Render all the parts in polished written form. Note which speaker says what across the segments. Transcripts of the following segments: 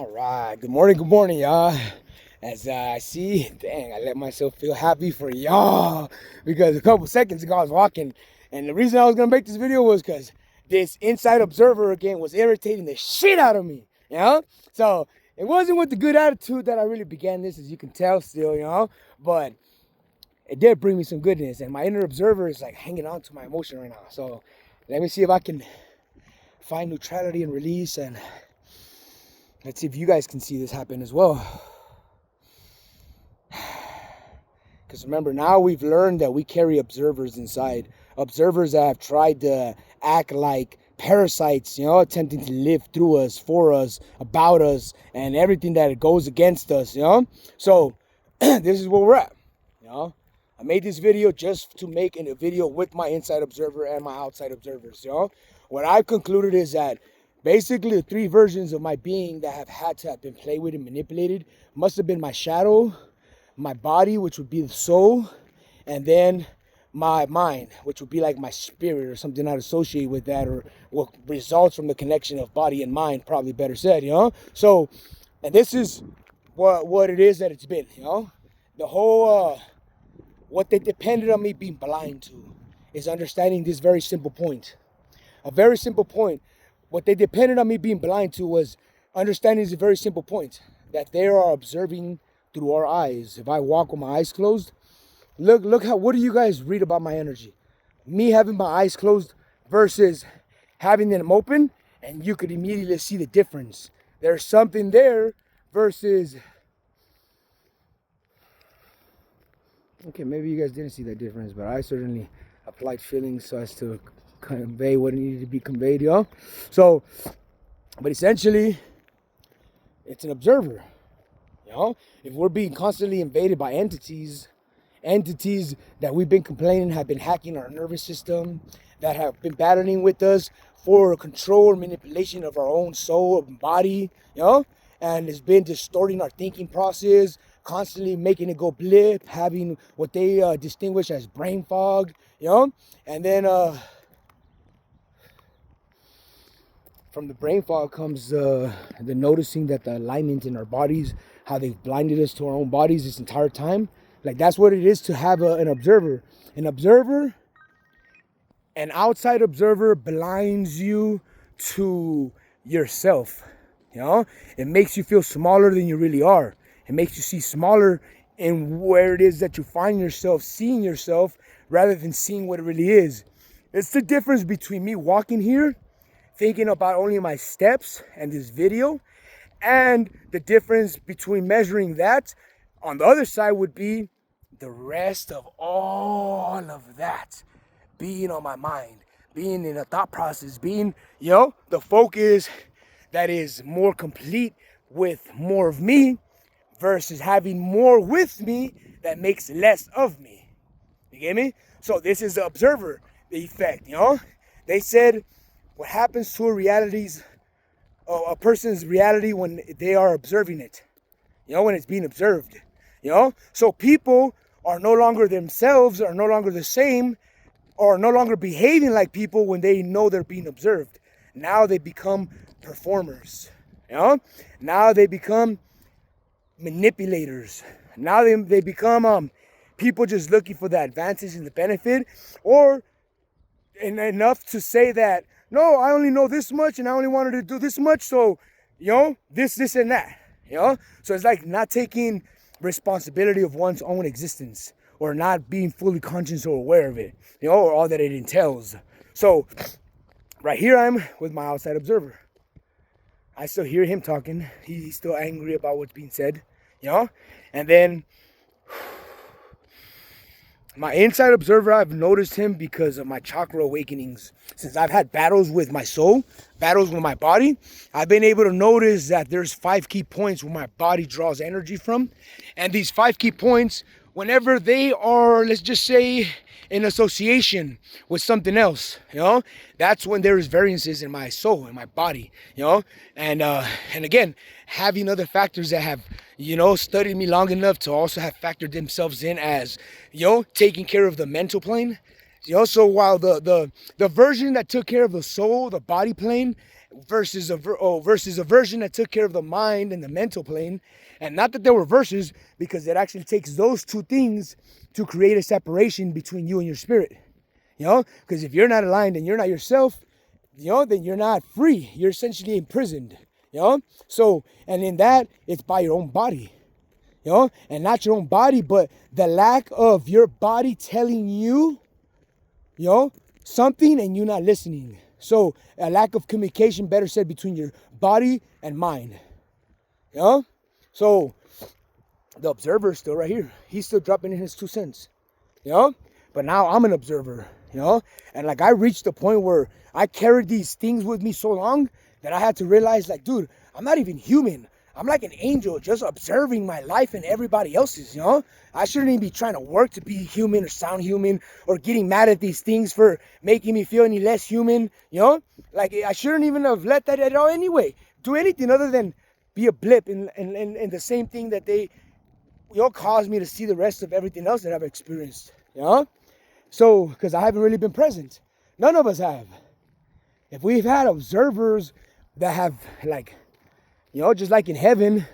Speaker 1: All right, good morning, y'all. As I see, dang, I let myself feel happy for y'all because a couple seconds ago I was walking, and the reason I was gonna make this video was because this inside observer again was irritating the shit out of me, you know. So it wasn't with the good attitude that I really began this, as you can tell, still, you know. But it did bring me some goodness, and my inner observer is like hanging on to my emotion right now. So let me see if I can find neutrality and release, and let's see if you guys can see this happen as well. Because remember, now we've learned that we carry observers inside. Observers that have tried to act like parasites, you know, attempting to live through us, for us, about us, and everything that goes against us, you know. So this is where we're at, you know. I made this video just to make a video with my inside observer and my outside observers, you know. What I've concluded is that basically the three versions of my being that have had to have been played with and manipulated must have been my shadow, my body, which would be the soul, and then my mind, which would be like my spirit or something not associated with that, or what results from the connection of body and mind, probably better said, you know. So, and this is what it is that it's been, you know. The whole what they depended on me being blind to is understanding this very simple point. A very simple point. What they depended on me being blind to was understanding this very simple point, that they are observing through our eyes. If I walk with my eyes closed, look how, what do you guys read about my energy? Me having my eyes closed versus having them open, and you could immediately see the difference. There's something there versus, okay, maybe you guys didn't see that difference, but I certainly applied feelings so as to convey what needed to be conveyed, you know? So, but essentially, it's an observer. You know, if we're being constantly invaded by entities that we've been complaining have been hacking our nervous system, that have been battling with us for control or manipulation of our own soul and body, you know, and it's been distorting our thinking process, constantly making it go blip, having what they distinguish as brain fog, you know, and then from the brain fog comes the noticing that the alignment in our bodies, how they've blinded us to our own bodies this entire time. Like, that's what it is to have an observer. An observer, an outside observer blinds you to yourself. You know, it makes you feel smaller than you really are. It makes you see smaller in where it is that you find yourself, seeing yourself, rather than seeing what it really is. It's the difference between me walking here thinking about only my steps and this video, and the difference between measuring that on the other side would be the rest of all of that being on my mind, being in a thought process, being, you know, the focus that is more complete with more of me versus having more with me that makes less of me. You get me? So this is the observer, the effect, you know. They said what happens to a person's reality when they are observing it, you know, when it's being observed, you know. So people are no longer themselves, are no longer the same, or no longer behaving like people when they know they're being observed. Now they become performers, you know. Now they become manipulators. Now they become people just looking for the advantage and the benefit, or enough to say that, no, I only know this much and I only wanted to do this much, so, you know, this and that, you know. So it's like not taking responsibility of one's own existence, or not being fully conscious or aware of it, you know, or all that it entails. So right here I'm with my outside observer. I still hear him talking. He's still angry about what's being said, you know. And then my inside observer, I've noticed him because of my chakra awakenings. Since I've had battles with my soul, battles with my body, I've been able to notice that there's 5 key points where my body draws energy from. And these 5 key points, whenever they are, let's just say, in association with something else, you know, that's when there is variances in my soul, in my body, you know. And again, having other factors that have, you know, studied me long enough to also have factored themselves in as, you know, taking care of the mental plane. You know, so while the version that took care of the soul, the body plane, versus versus a version that took care of the mind and the mental plane. And not that there were verses, because it actually takes those two things to create a separation between you and your spirit. Because if you're not aligned and you're not yourself, then you're not free. You're essentially imprisoned. So, and in that, it's by your own body. And not your own body, but the lack of your body telling you, something and you not listening. So a lack of communication, better said, between your body and mind. So the observer is still right here. He's still dropping in his 2 cents. But now I'm an observer. And like, I reached the point where I carried these things with me so long that I had to realize, like, dude, I'm not even human. I'm like an angel just observing my life and everybody else's, I shouldn't even be trying to work to be human or sound human, or getting mad at these things for making me feel any less human, Like, I shouldn't even have let that at all anyway. Do anything other than be a blip in the same thing that they, caused me to see the rest of everything else that I've experienced, So, because I haven't really been present. None of us have. If we've had observers that have, like, just like in heaven,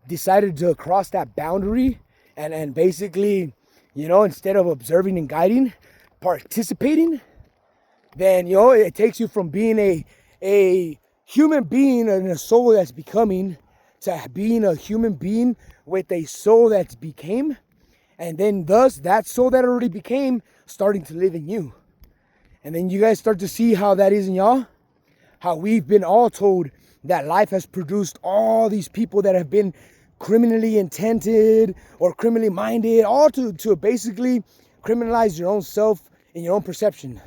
Speaker 1: decided to cross that boundary and basically, instead of observing and guiding, participating, then, it takes you from being a human being and a soul that's becoming to being a human being with a soul that's became. And then thus that soul that already became starting to live in you. And then you guys start to see how that is in y'all. How we've been all told that life has produced all these people that have been criminally intended or criminally minded, all to basically criminalize your own self and your own perception,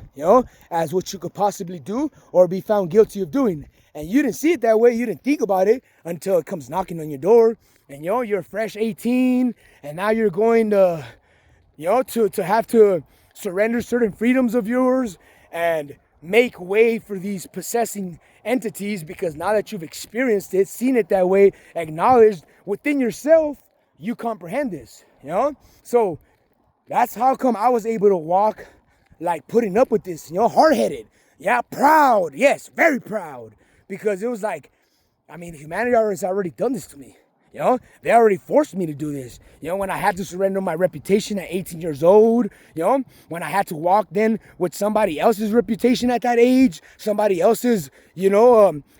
Speaker 1: as what you could possibly do or be found guilty of doing. And you didn't see it that way. You didn't think about it until it comes knocking on your door. And, you're fresh 18, and now you're going to, to have to surrender certain freedoms of yours and make way for these possessing entities, because now that you've experienced it, seen it that way, acknowledged within yourself, you comprehend this, So that's how come I was able to walk, like, putting up with this, hard-headed, proud, yes, very proud, because it was like, humanity has already done this to me. They already forced me to do this. When I had to surrender my reputation at 18 years old, when I had to walk then with somebody else's reputation at that age, somebody else's,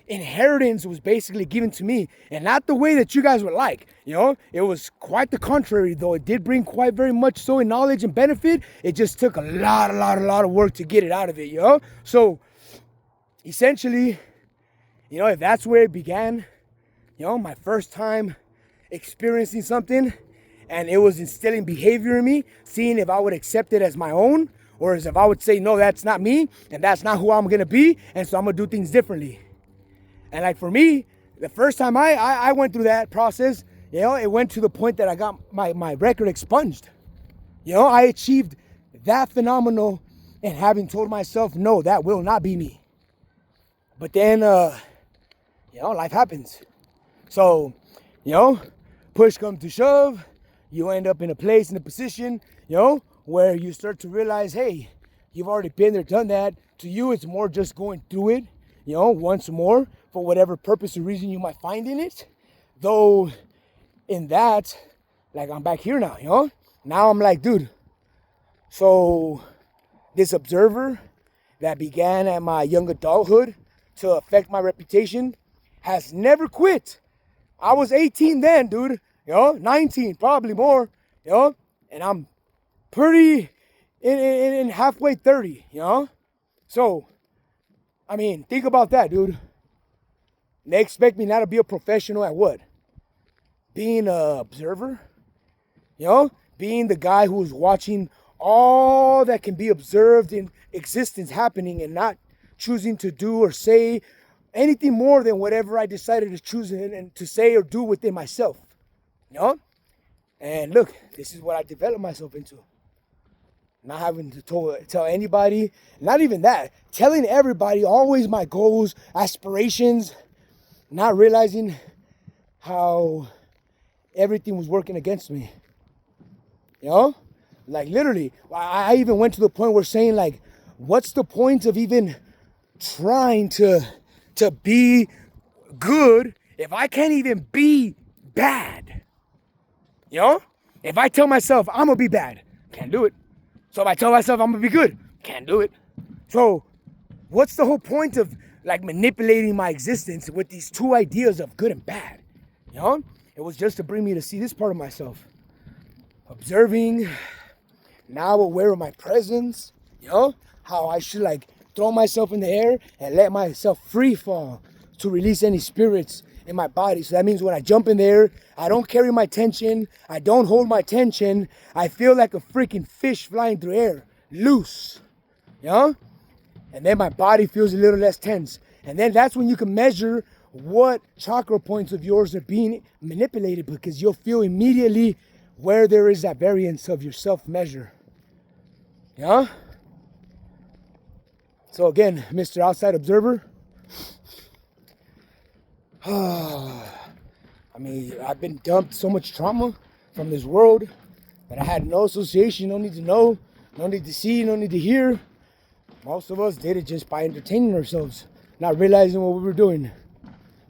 Speaker 1: inheritance was basically given to me, and not the way that you guys would like. It was quite the contrary, though. It did bring quite very much so in knowledge and benefit. It just took a lot of work to get it out of it, So essentially, if that's where it began, my first time experiencing something, and it was instilling behavior in me, seeing if I would accept it as my own, or as if I would say, no, that's not me, and that's not who I'm gonna be, and so I'm gonna do things differently. And like, for me, the first time I went through that process, it went to the point that I got my record expunged. I achieved that phenomenal, and having told myself, no, that will not be me. But then, life happens. So, push comes to shove, you end up in a place, in a position, where you start to realize, hey, you've already been there, done that. To you, it's more just going through it, once more, for whatever purpose or reason you might find in it. Though, in that, like, I'm back here now, Now I'm like, dude, so this observer that began at my young adulthood to affect my reputation has never quit. I was 18 then, dude, 19, probably more, and I'm pretty in halfway 30, So, think about that, dude. They expect me now to be a professional at what? Being an observer, being the guy who's watching all that can be observed in existence happening and not choosing to do or say anything more than whatever I decided to choose and to say or do within myself, And look, this is what I developed myself into. Not having to tell anybody, not even that, telling everybody always my goals, aspirations, not realizing how everything was working against me. Like, literally, I even went to the point where saying, like, what's the point of even trying to to be good if I can't even be bad? You know? If I tell myself I'm gonna be bad, can't do it. So if I tell myself I'm gonna be good, can't do it. So what's the whole point of like manipulating my existence with these two ideas of good and bad? You know? It was just to bring me to see this part of myself. Observing, now aware of my presence, you know? How I should like throw myself in the air and let myself free fall to release any spirits in my body. So that means when I jump in there, I don't carry my tension, I don't hold my tension, I feel like a freaking fish flying through air, loose, you know? And then my body feels a little less tense. And then that's when you can measure what chakra points of yours are being manipulated, because you'll feel immediately where there is that variance of your self-measure. Yeah? So again, Mr. Outside Observer, I mean, I've been dumped so much trauma from this world that I had no association, no need to know, no need to see, no need to hear. Most of us did it just by entertaining ourselves, not realizing what we were doing.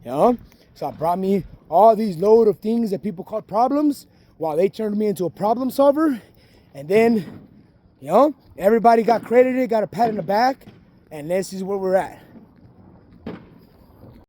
Speaker 1: You know? So it brought me all these load of things that people call problems, while they turned me into a problem solver. And then, you know, everybody got credited, got a pat in the back, and this is where we're at.